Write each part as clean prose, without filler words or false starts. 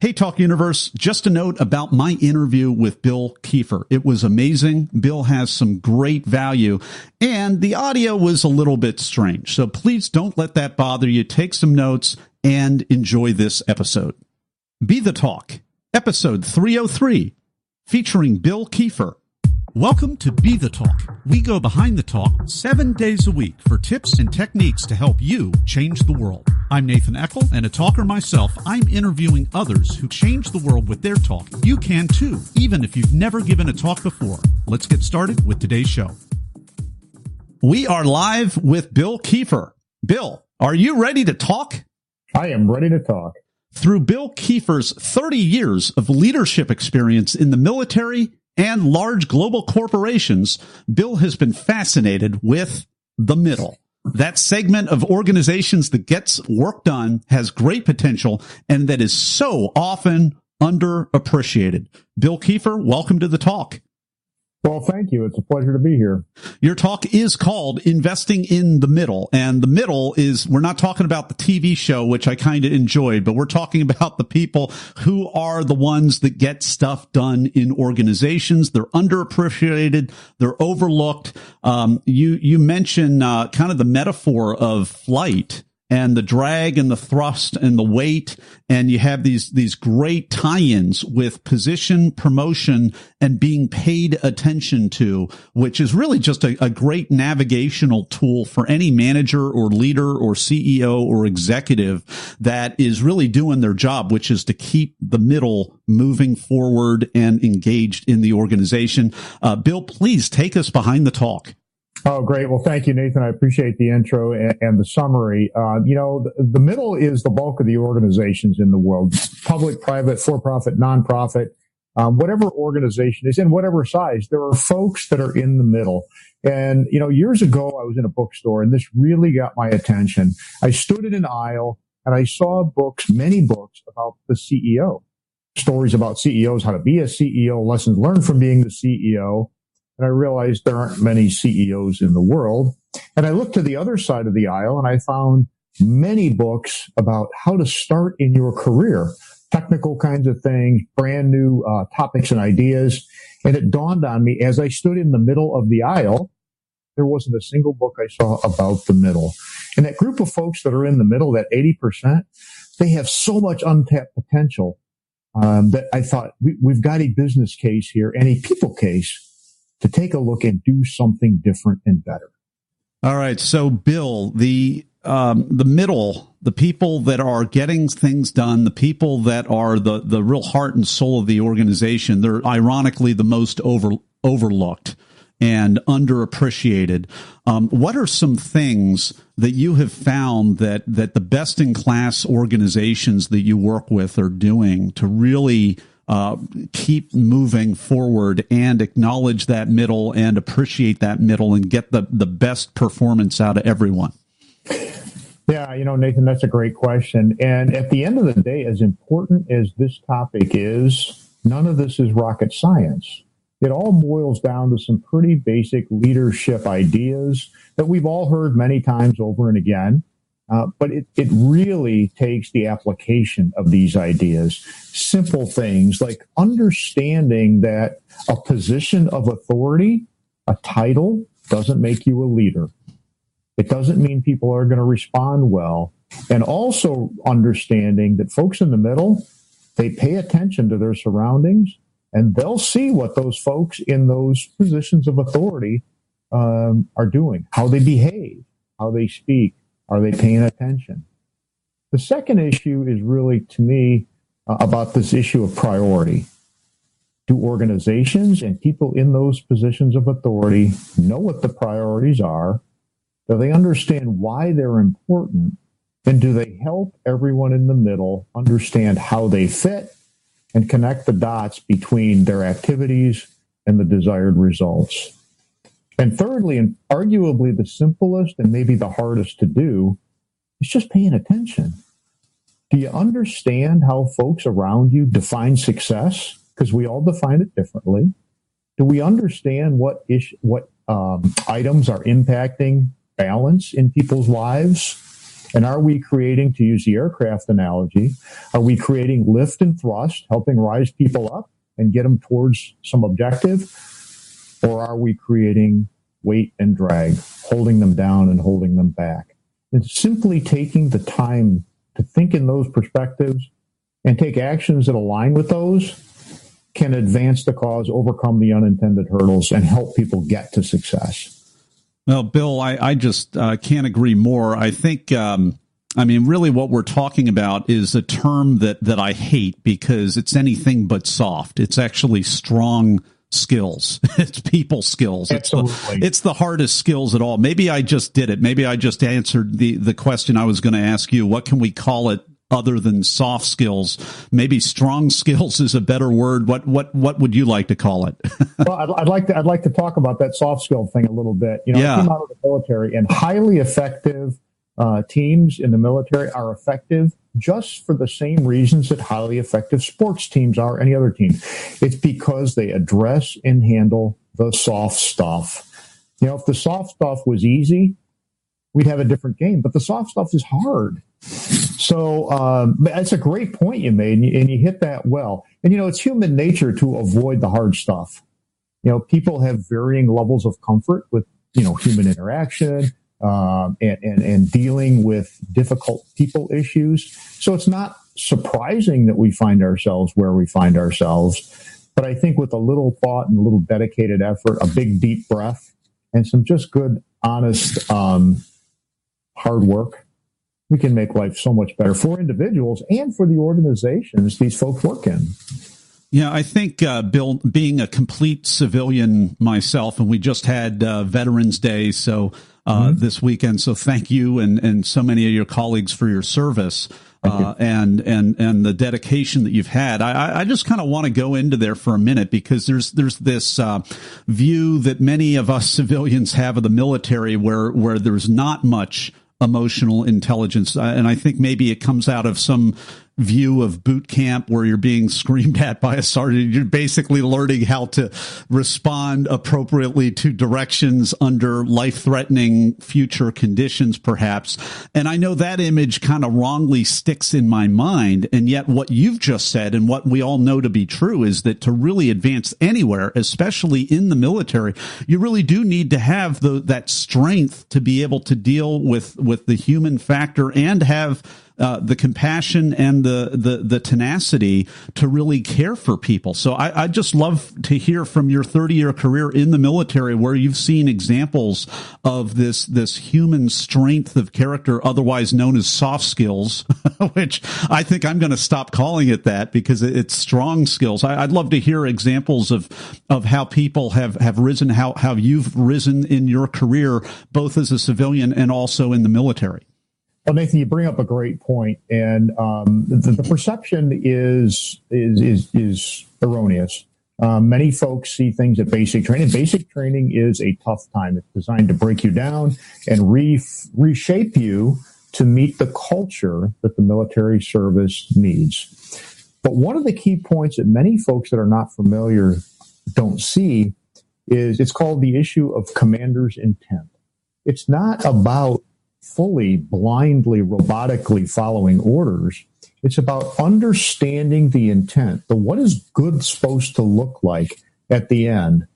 Hey, Talk Universe, just a note about my interview with Bill Keiffer. It was amazing. Bill has some great value, and the audio was a little bit strange. So please don't let that bother you. Take some notes and enjoy this episode. Be the Talk, episode 303, featuring Bill Keiffer. Welcome to Be the Talk. We go behind the talk 7 days a week for tips and techniques to help you change the world. I'm Nathan Eckel, and a talker myself. I'm interviewing others who change the world with their talk. You can too, even if you've never given a talk before. Let's get started with today's show. We are live with Bill Keiffer. Bill, are you ready to talk? I am ready to talk. Through Bill Keiffer's 30 years of leadership experience in the military and large global corporations, Bill has been fascinated with the middle. That segment of organizations that gets work done, has great potential, and that is so often underappreciated. Bill Keiffer, welcome to the talk. Well, thank you. It's a pleasure to be here. Your talk is called Investing in the Middle. And the middle is, we're not talking about the TV show, which I kind of enjoyed, but we're talking about the people who are the ones that get stuff done in organizations. They're underappreciated. They're overlooked. You mentioned kind of the metaphor of flight and the drag and the thrust and the weight. And you have these great tie-ins with position, promotion, and being paid attention to, which is really just a great navigational tool for any manager or leader or CEO or executive that is really doing their job, which is to keep the middle moving forward and engaged in the organization. Bill, please take us behind the talk. Oh, great. Well, thank you, Nathan. I appreciate the intro and the summary. The middle is the bulk of the organizations in the world, public, private, for-profit, nonprofit, whatever organization is in whatever size. There are folks that are in the middle. And, years ago, I was in a bookstore and this really got my attention. I stood in an aisle and I saw many books about the CEO, stories about CEOs, how to be a CEO, lessons learned from being the CEO. And I realized there aren't many CEOs in the world. And I looked to the other side of the aisle and I found many books about how to start in your career, technical kinds of things, brand new topics and ideas. And it dawned on me as I stood in the middle of the aisle, there wasn't a single book I saw about the middle. And that group of folks that are in the middle, that 80%, they have so much untapped potential that I thought we've got a business case here and a people case to take a look and do something different and better. All right. So, Bill, the middle, the people that are getting things done, the people that are the real heart and soul of the organization, they're ironically the most overlooked and underappreciated. What are some things that you have found that the best in class organizations that you work with are doing to really keep moving forward and acknowledge that middle and appreciate that middle and get the best performance out of everyone? Yeah, Nathan, that's a great question. And at the end of the day, as important as this topic is, none of this is rocket science. It all boils down to some pretty basic leadership ideas that we've all heard many times over and again. But it really takes the application of these ideas. Simple things like understanding that a position of authority, a title, doesn't make you a leader. It doesn't mean people are going to respond well. And also understanding that folks in the middle, they pay attention to their surroundings and they'll see what those folks in those positions of authority are doing, how they behave, how they speak. Are they paying attention? The second issue is really, to me, about this issue of priority. Do organizations and people in those positions of authority know what the priorities are? Do they understand why they're important? And do they help everyone in the middle understand how they fit and connect the dots between their activities and the desired results? And thirdly, and arguably the simplest and maybe the hardest to do, is just paying attention. Do you understand how folks around you define success? Because we all define it differently. Do we understand what items are impacting balance in people's lives? And are we creating, to use the aircraft analogy, are we creating lift and thrust, helping rise people up and get them towards some objective? Or are we creating weight and drag, holding them down and holding them back? And simply taking the time to think in those perspectives and take actions that align with those can advance the cause, overcome the unintended hurdles, and help people get to success. Well, Bill, I just can't agree more. I think, really what we're talking about is a term that I hate because it's anything but soft. It's actually strong skills. It's people skills. It's the hardest skills at all. Maybe I just did it. Maybe I just answered the question I was going to ask you. What can we call it other than soft skills? Maybe strong skills is a better word. What would you like to call it? Well, I'd like to talk about that soft skill thing a little bit. I came out of the military, and highly effective teams in the military are effective just for the same reasons that highly effective sports teams are any other team. It's because they address and handle the soft stuff. If the soft stuff was easy, we'd have a different game, but the soft stuff is hard. So that's a great point you made, and you hit that well. And, it's human nature to avoid the hard stuff. People have varying levels of comfort with, human interaction, and dealing with difficult people issues. So it's not surprising that we find ourselves where we find ourselves. But I think with a little thought and a little dedicated effort, a big deep breath, and some just good, honest, hard work, we can make life so much better for individuals and for the organizations these folks work in. Yeah, I think, Bill, being a complete civilian myself, and we just had Veterans Day this weekend, so thank you and so many of your colleagues for your service and the dedication that you've had. I just kind of want to go into there for a minute because there's this view that many of us civilians have of the military where there's not much emotional intelligence. And I think maybe it comes out of some view of boot camp where you're being screamed at by a sergeant. You're basically learning how to respond appropriately to directions under life-threatening future conditions, perhaps. And I know that image kind of wrongly sticks in my mind. And yet what you've just said and what we all know to be true is that to really advance anywhere, especially in the military, you really do need to have that strength to be able to deal with the human factor and have the compassion and the tenacity to really care for people. So I just love to hear from your 30-year career in the military where you've seen examples of this human strength of character, otherwise known as soft skills, which I think I'm going to stop calling it that because it's strong skills. I'd love to hear examples of how people have risen, how you've risen in your career, both as a civilian and also in the military. Well, Nathan, you bring up a great point, and the perception is erroneous. Many folks see things at basic training. Basic training is a tough time. It's designed to break you down and reshape you to meet the culture that the military service needs. But one of the key points that many folks that are not familiar don't see is it's called the issue of commander's intent. It's not about fully, blindly, robotically following orders. It's about understanding the intent. What is good supposed to look like at the end?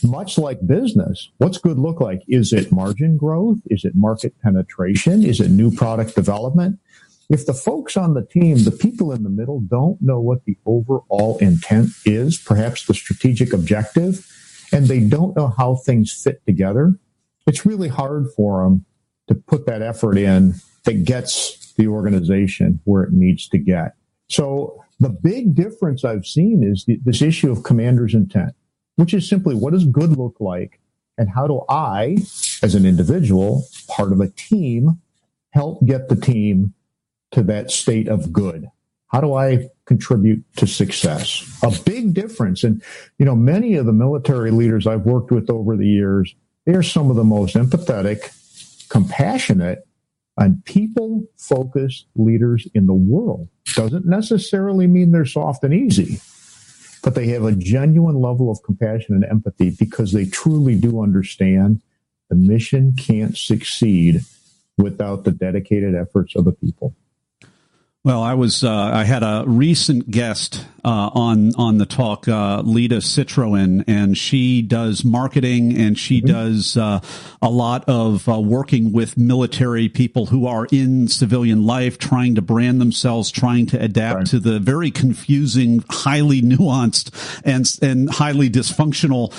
Much like business, what's good look like? Is it margin growth? Is it market penetration? Is it new product development? If the folks on the team, the people in the middle, don't know what the overall intent is, perhaps the strategic objective, and they don't know how things fit together, it's really hard for them to put that effort in that gets the organization where it needs to get. So the big difference I've seen is this issue of commander's intent, which is simply what does good look like and how do I, as an individual, part of a team, help get the team to that state of good? How do I contribute to success? A big difference. And, many of the military leaders I've worked with over the years, they're some of the most empathetic, compassionate, and people-focused leaders in the world. Doesn't necessarily mean they're soft and easy, but they have a genuine level of compassion and empathy because they truly do understand the mission can't succeed without the dedicated efforts of the people. Well, I had a recent guest on the talk, Lita Citroen, and she does marketing, and she does a lot of working with military people who are in civilian life, trying to brand themselves, trying to adapt to the very confusing, highly nuanced and highly dysfunctional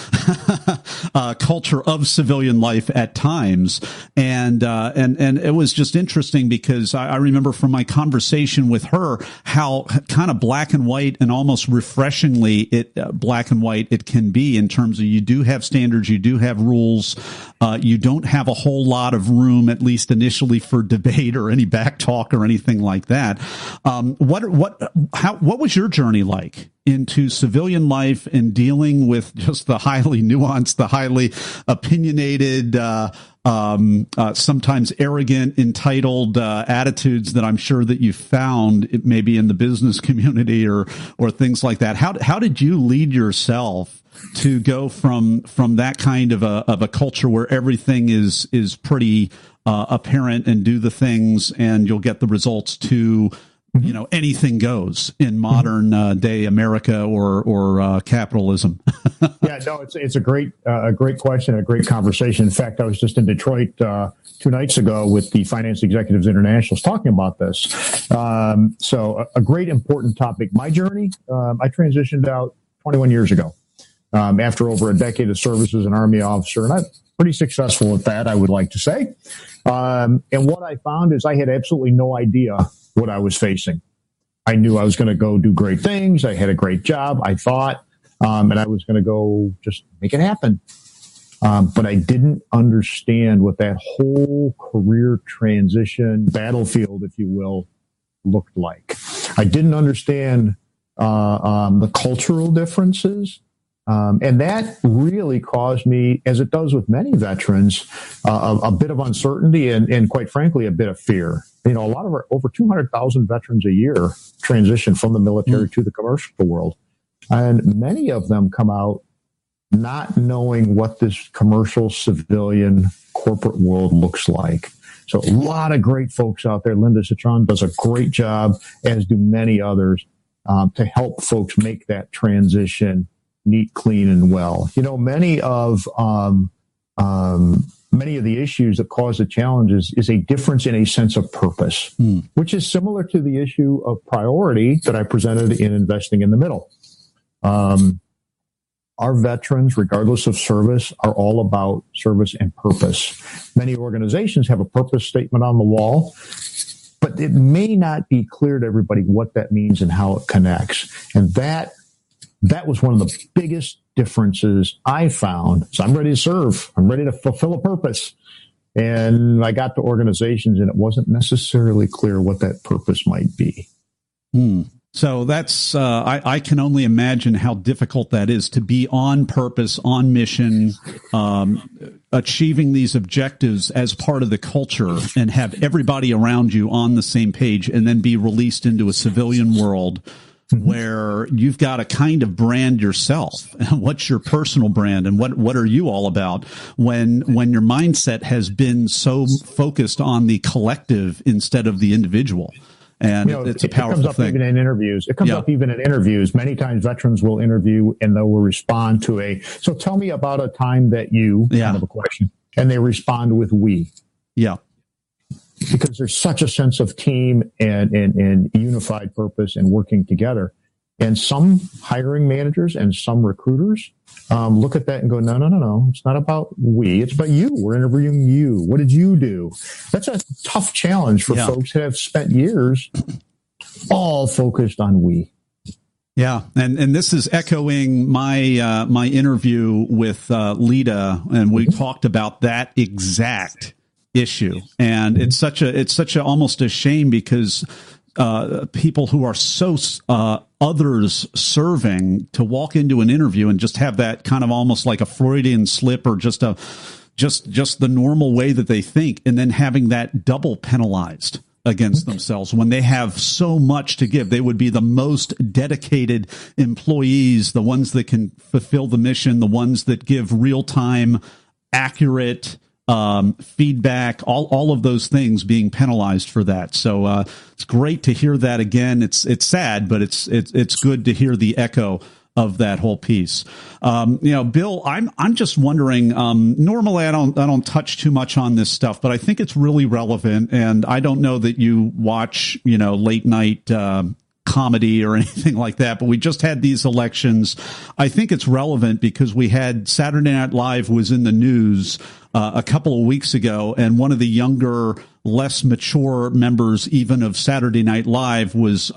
culture of civilian life at times. And it was just interesting because I remember from my conversation with her how kind of black and white and almost refreshingly black and white it can be, in terms of you do have standards, you do have rules, you don't have a whole lot of room, at least initially, for debate or any back talk or anything like that. What was your journey like into civilian life and dealing with just the highly nuanced, the highly opinionated, sometimes arrogant, entitled attitudes that I'm sure that you found maybe in the business community or things like that? How did you lead yourself to go from that kind of a culture where everything is pretty apparent and do the things and you'll get the results, to anything goes in modern day America or capitalism? Yeah, no, it's a great question, a great conversation. In fact, I was just in Detroit 2 nights ago with the Finance Executives Internationals talking about this. So a great important topic. My journey, I transitioned out 21 years ago after over a decade of service as an Army officer, and I'm pretty successful at that, I would like to say. And what I found is I had absolutely no idea what I was facing. I knew I was going to go do great things. I had a great job, I thought, and I was going to go just make it happen. But I didn't understand what that whole career transition battlefield, if you will, looked like. I didn't understand the cultural differences. And that really caused me, as it does with many veterans, a bit of uncertainty and quite frankly, a bit of fear. A lot of our over 200,000 veterans a year transition from the military to the commercial world. And many of them come out not knowing what this commercial, civilian, corporate world looks like. So a lot of great folks out there. Linda Citron does a great job, as do many others, to help folks make that transition neat, clean, and well. Many of the issues that cause the challenges is a difference in a sense of purpose, which is similar to the issue of priority that I presented in Investing in the Middle. Our veterans, regardless of service, are all about service and purpose. Many organizations have a purpose statement on the wall, but it may not be clear to everybody what that means and how it connects. And that was one of the biggest differences I found. So I'm ready to serve. I'm ready to fulfill a purpose. And I got to organizations and it wasn't necessarily clear what that purpose might be. So that's, I can only imagine how difficult that is to be on purpose, on mission, achieving these objectives as part of the culture and have everybody around you on the same page, and then be released into a civilian world where you've got to kind of brand yourself. What's your personal brand, and what are you all about when your mindset has been so focused on the collective instead of the individual? And it's a powerful thing. Even in interviews. It comes up even in interviews. Many times veterans will interview and they will respond to so tell me about a time that you, kind of a question, and they respond with we. Yeah. Because there's such a sense of team and unified purpose and working together. And some hiring managers and some recruiters look at that and go, no. It's not about we. It's about you. We're interviewing you. What did you do? That's a tough challenge for folks that have spent years all focused on we. Yeah. And this is echoing my my interview with Lita, and we talked about that exact issue. And it's such a almost a shame, because people who are so others serving, to walk into an interview and just have that kind of almost like a Freudian slip, or just the normal way that they think, and then having that double penalized against themselves when they have so much to give. They would be the most dedicated employees, the ones that can fulfill the mission, the ones that give real-time, accurate feedback, all of those things being penalized for that. So it's great to hear that again. It's sad, but it's good to hear the echo of that whole piece. Bill, I'm just wondering, normally I don't touch too much on this stuff, but I think it's really relevant. And I don't know that you watch, late night, comedy or anything like that, but we just had these elections. I think it's relevant because we had Saturday Night Live was in the news a couple of weeks ago, and one of the younger, less mature members even of Saturday Night Live was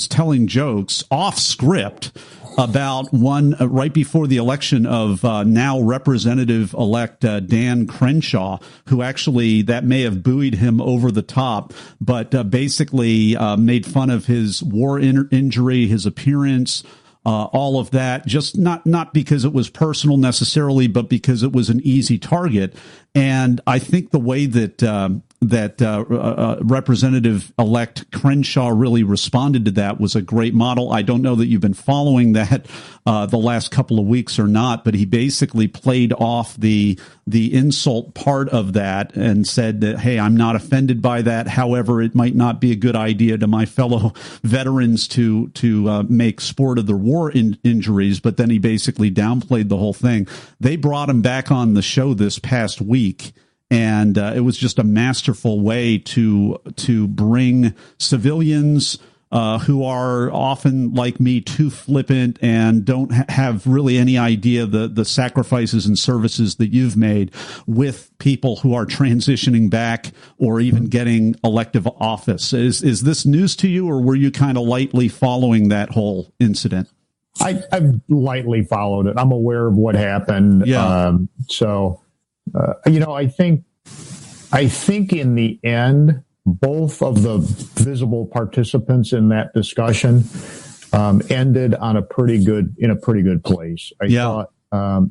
telling jokes off script about one right before the election of now Representative-elect Dan Crenshaw, who actually that may have buoyed him over the top, but basically made fun of his war injury, his appearance, all of that, just not because it was personal necessarily, but because it was an easy target. And I think the way that Representative-elect Crenshaw really responded to that was a great model. I don't know that you've been following that the last couple of weeks or not, but he basically played off the insult part of that and said that, hey, I'm not offended by that. However, it might not be a good idea to my fellow veterans to make sport of their war injuries. But then he basically downplayed the whole thing. They brought him back on the show this past week. And it was just a masterful way to bring civilians who are often, like me, too flippant and don't have really any idea the sacrifices and services that you've made with people who are transitioning back or even getting elective office. Is this news to you, or were you kind of lightly following that whole incident? I've lightly followed it. I'm aware of what happened. Yeah. I think in the end, both of the visible participants in that discussion ended on in a pretty good place. I thought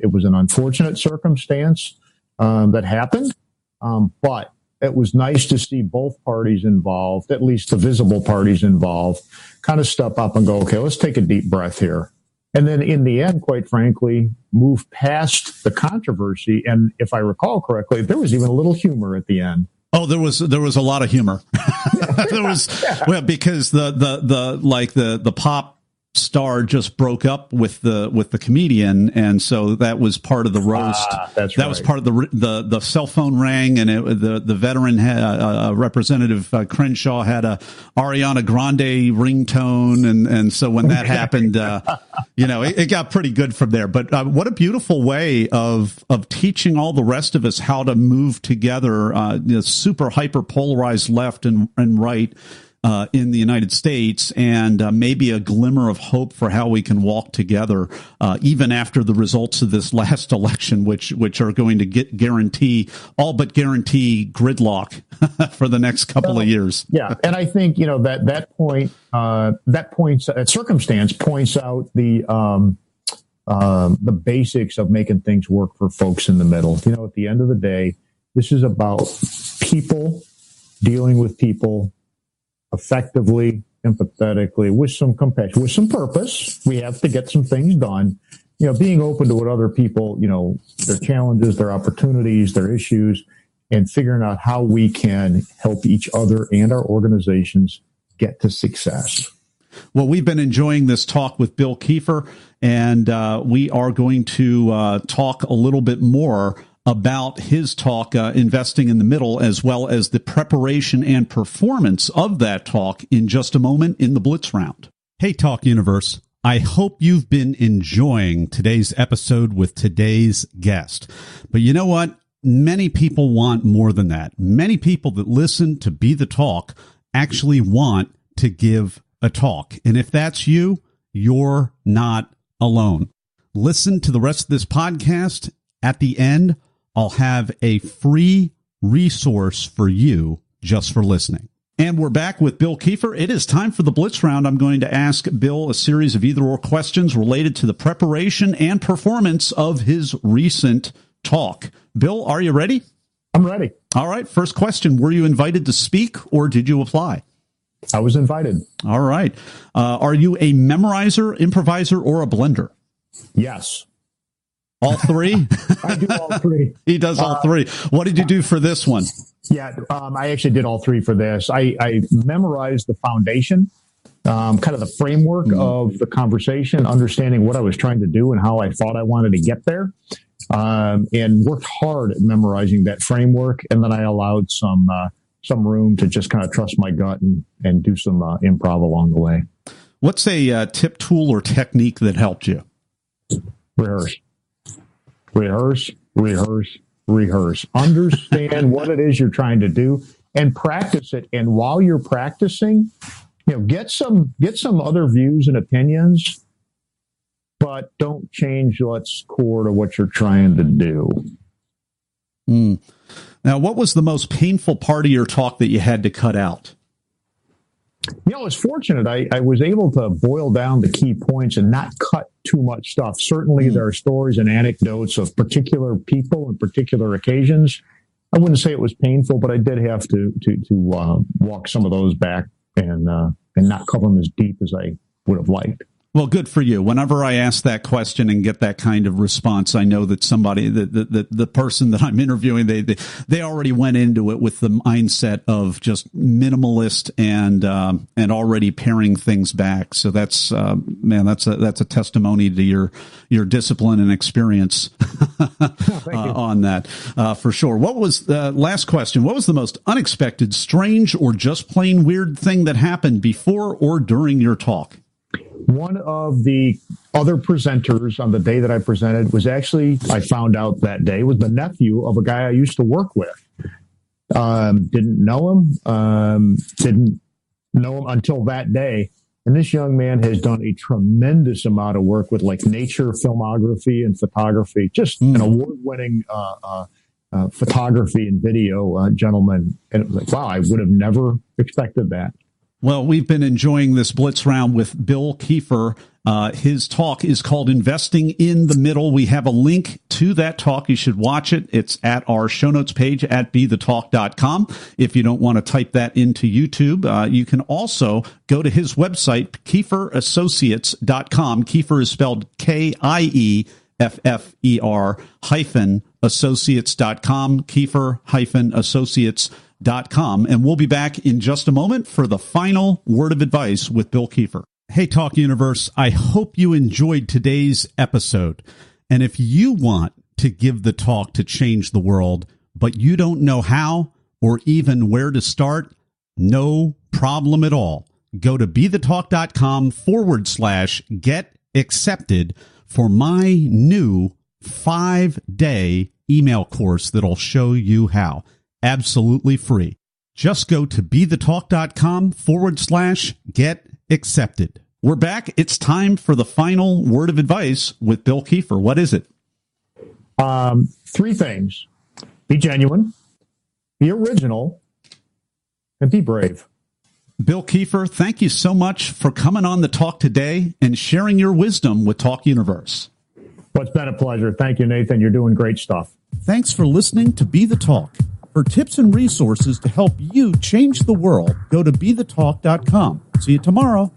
it was an unfortunate circumstance that happened, but it was nice to see both parties involved, at least the visible parties involved, kind of step up and go, okay, let's take a deep breath here. And then in the end, quite frankly, move past the controversy. And if I recall correctly, there was even a little humor at the end. Oh, there was a lot of humor. There was, well, because the pop star just broke up with the comedian, and so that was part of the roast. That was part of the cell phone rang, and the veteran had, Representative Crenshaw had a Ariana Grande ringtone, and so when that happened, it got pretty good from there. But what a beautiful way of teaching all the rest of us how to move together. Super hyper polarized left and right. In the United States, and maybe a glimmer of hope for how we can walk together, even after the results of this last election, which are going to guarantee gridlock for the next couple of years. Yeah, and I think that circumstance points out the basics of making things work for folks in the middle. At the end of the day, this is about people dealing with people effectively, empathetically, with some compassion, with some purpose. We have to get some things done. Being open to what other people, their challenges, their opportunities, their issues, and figuring out how we can help each other and our organizations get to success. Well, we've been enjoying this talk with Bill Keiffer, and we are going to talk a little bit more about his talk, Investing in the Middle, as well as the preparation and performance of that talk in just a moment in the Blitz Round. Hey, Talk Universe. I hope you've been enjoying today's episode with today's guest. But you know what? Many people want more than that. Many people that listen to Be the Talk actually want to give a talk. And if that's you, you're not alone. Listen to the rest of this podcast. At the end, I'll have a free resource for you just for listening. And we're back with Bill Keiffer. It is time for the Blitz Round. I'm going to ask Bill a series of either-or questions related to the preparation and performance of his recent talk. Bill, are you ready? I'm ready. All right. First question. Were you invited to speak, or did you apply? I was invited. All right. Are you a memorizer, improviser, or a blender? Yes. All three? I do all three. He does all three. What did you do for this one? Yeah, I actually did all three for this. I memorized the foundation, kind of the framework of the conversation, understanding what I was trying to do and how I thought I wanted to get there, and worked hard at memorizing that framework. And then I allowed some room to just kind of trust my gut and do some improv along the way. What's a tip, tool, or technique that helped you? Rehearse. Understand what it is you're trying to do and practice it. And while you're practicing, get some other views and opinions, but don't change what's core to what you're trying to do. Now, what was the most painful part of your talk that you had to cut out? I was fortunate. I was able to boil down the key points and not cut too much stuff. Certainly, there are stories and anecdotes of particular people and particular occasions. I wouldn't say it was painful, but I did have to walk some of those back and not cover them as deep as I would have liked. Well, good for you. Whenever I ask that question and get that kind of response, I know that somebody, the person that I'm interviewing, they already went into it with the mindset of just minimalist and already paring things back. So that's that's a testimony to your discipline and experience on that for sure. What was last question? What was the most unexpected, strange, or just plain weird thing that happened before or during your talk? One of the other presenters on the day that I presented was actually, I found out that day, was the nephew of a guy I used to work with. Didn't know him until that day. And this young man has done a tremendous amount of work with like nature filmography and photography, just an award-winning photography and video gentleman. And it was like, wow, I would have never expected that. Well, we've been enjoying this Blitz Round with Bill Keiffer. His talk is called Investing in the Middle. We have a link to that talk. You should watch it. It's at our show notes page at BeTheTalk.com. If you don't want to type that into YouTube, you can also go to his website, KeifferAssociates.com. Keiffer is spelled KIEFFER -associates.com, Keiffer-associates.com. And we'll be back in just a moment for the final word of advice with Bill Keiffer. Hey, Talk Universe, I hope you enjoyed today's episode. And if you want to give the talk to change the world, but you don't know how or even where to start, no problem at all. Go to BeTheTalk.com/get accepted for my new 5-day email course that'll show you how. Absolutely free. Just go to BeTheTalk.com/get accepted. We're back. It's time for the final word of advice with Bill Keiffer. What is it? 3 things. Be genuine, be original, and be brave. Bill Keiffer, thank you so much for coming on the talk today and sharing your wisdom with Talk Universe. Well, it's been a pleasure. Thank you, Nathan. You're doing great stuff. Thanks for listening to Be the Talk. For tips and resources to help you change the world, go to BeTheTalk.com. See you tomorrow.